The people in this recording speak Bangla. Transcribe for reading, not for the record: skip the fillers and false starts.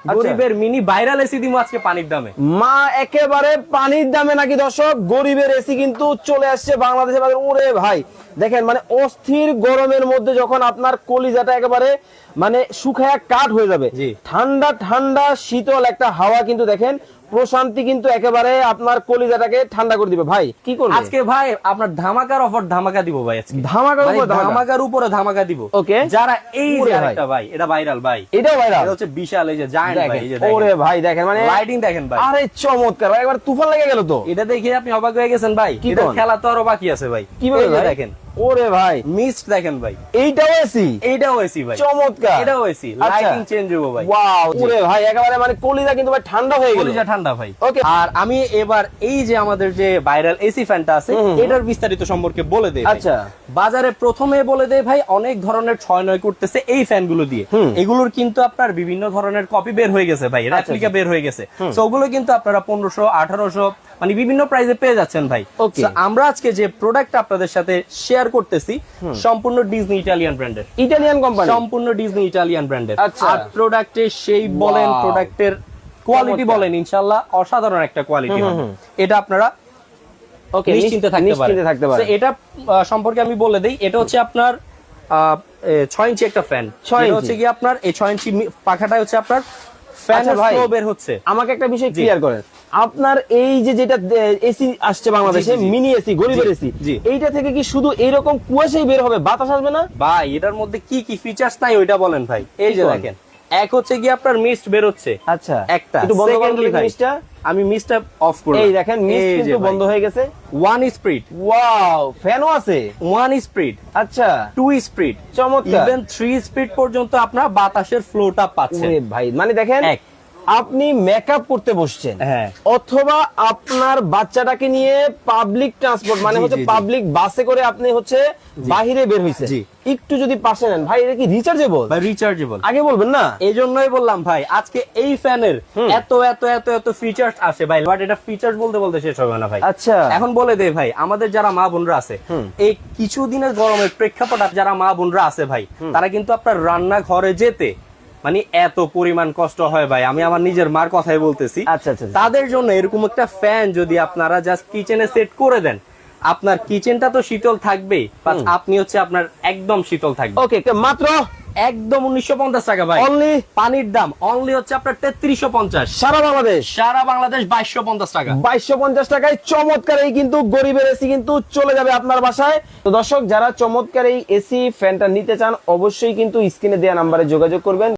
গরিবের মিনি ভাইরাল এসি দিমু আজকে পানির দামে। মা একেবারে পানির দামে নাকি দর্শক, গরিবের এসি কিন্তু চলে আসছে বাংলাদেশের বাজারে। ওরে ভাই দেখেন, মানে অস্থির গরমের মধ্যে যখন আপনার কলিজাটা একেবারে মানে শুকায়া কাঠ হয়ে যাবে, ঠান্ডা ঠান্ডা শীতল একটা হাওয়া কিন্তু দেখেন প্রশান্তি কিন্তু একেবারে আপনার কলিজাটাকে ঠান্ডা করে দিবে। ভাই কি করবে আজকে? ভাই আপনার ধামাকার অফার ধামাকা দিব ভাই আজকে, ধামাকার উপরে ধামাকা দিব। ওকে, যারা এই যে আরেকটা ভাই, এটা ভাইরাল ভাই, এটাও ভাইরাল, এটা হচ্ছে বিশাল এই যে জায়ান্ট ভাই, এই যে দেখেন। ওরে ভাই দেখেন, মানে লাইটিং দেখেন ভাই, আরে চমৎকার ভাই, একবার তুফান লেগে গেল তো। এটা দেখে আপনি অবাক হয়ে গেছেন ভাই, এটা খেলা তো আরো বাকি আছে ভাই। কিভাবে দেখেন? ওরে ভাই মিস্ট দেখেন ভাই, এইটাও এসি, এইটাও এসি ভাই, চমৎকার, এটাও এসি, লাইটিং চেঞ্জ হবে ভাই। ওয়াও, ওরে ভাই একেবারে মানে কলিজা কিন্তু ভাই ঠান্ডা হয়ে গেল, কলিজা ঠান্ডা ভাই। ওকে, আর আমি এবার এই যে আমাদের যে ভাইরাল এসি ফ্যানটা আছে এটার বিস্তারিত সম্পর্কে বলে দেই। আচ্ছা, বাজারে প্রথমে বলে দেই ভাই, অনেক ধরনের 6-9 করতেছে এই ফ্যানগুলো দিয়ে। এগুলোর কিন্তু আপনার বিভিন্ন ধরনের কপি বের হয়ে গেছে ভাই, রেপ্লিকা বের হয়ে গেছে। সো ওগুলো কিন্তু আপনারা 1500, 1800 মানে বিভিন্ন প্রাইসে পেয়ে যাচ্ছেন ভাই। আমরা আজকে যে প্রোডাক্ট আপনাদের সাথে শেয়ার করতেছি সম্পূর্ণ ডিজনি ইটালিয়ান ব্র্যান্ডের, ইটালিয়ান কোম্পানি, সম্পূর্ণ ডিজনি ইটালিয়ান ব্র্যান্ডের। আচ্ছা, আর প্রোডাক্টের সেই বলেন, প্রোডাক্টের কোয়ালিটি বলেন, ইনশাআল্লাহ অসাধারণ একটা কোয়ালিটি হবে। এটা আপনারা ওকে নিশ্চিন্তে থাকতে পারেন। এটা সম্পর্কে আমি বলে দেই, এটা হচ্ছে আপনার 6 ইঞ্চি একটা ফ্যান। এটা হচ্ছে কি আপনার এই 6 ইঞ্চি পাখাটা হচ্ছে আপনার ফ্যানের ফ্লো বের হচ্ছে। আমাকে একটা বিষয় ক্লিয়ার করেন, আপনার এই যে যেটা এসি আসছে বাংলাদেশে মিনি এসি, গরিবের এসি, এইটা থেকে কি শুধু এইরকম কুয়াশাই বের হবে, বাতাস আসবে না ভাই? এটার মধ্যে কি কি ফিচার্স নাই ওইটা বলেন ভাই। এই যে দেখেন, এক হচ্ছে কি আপনার মিস্ট বের হচ্ছে, আচ্ছা একটা একটু বন্ধ করেন মিস্টটা, আমি মিস্টটা অফ করব। এই দেখেন মিস্ট কিন্তু বন্ধ হয়ে গেছে। 1 স্পিড, ওয়াও, ফ্যানও আছে 1 স্পিড, আচ্ছা 2 স্পিড, চমৎকার, ইভেন 3 স্পিড পর্যন্ত আপনার বাতাসের ফ্লোটা পাচ্ছেন। ওরে ভাই মানে দেখেন, আপনি মেকআপ করতে বসছেন, অথবা আপনার বাচ্চাটাকে নিয়ে পাবলিক ট্রান্সপোর্ট মানে হচ্ছে পাবলিক বাসে করে আপনি হচ্ছে বাহিরে বের হইছে, একটু যদি পাশে নেন ভাই, এটা কি রিচার্জেবল? ভাই রিচার্জেবল, আগে বলবেন না। এই জন্যই বললাম ভাই আজকে এই ফ্যানের এত এত এত এত ফিচার্স আসে ভাই, বাট এটা ফিচার্স বলতে বলতে শেষ হবে না ভাই। আচ্ছা, এখন বলে দেই ভাই, আমাদের যারা মা বোনরা আছে, এই কিছুদিনের গরমের প্রেক্ষাপটে যারা মা বোনরা আছে ভাই, তারা কিন্তু আপনার রান্না ঘরে যেতে মানে এত পরিমাণ কষ্ট হয় ভাই, আমি আমার নিজের মার কথাই বলতেছি। আচ্ছা, তাদের জন্য এরকম একটা ফ্যান যদি আপনারা জাস্ট কিচেনে সেট করে দেন, আপনার কিচেনটা তো শীতল থাকবেই, আপনি হচ্ছে আপনার একদম শীতল থাকবে। ওকে, মাত্র একদম 1950 টাকা ভাই, অনলি। পানির দাম অনলি হচ্ছে আপনার 3350, সারা বাংলাদেশ 2250 টাকা, 2250 টাকায় চমৎকার এই কিন্তু গরিবের এসি কিন্তু চলে যাবে আপনার বাসায়। তো দর্শক, যারা চমৎকার এই এসি ফ্যানটা নিতে চান অবশ্যই কিন্তু স্ক্রিনে দেওয়া নাম্বারে যোগাযোগ করবেন।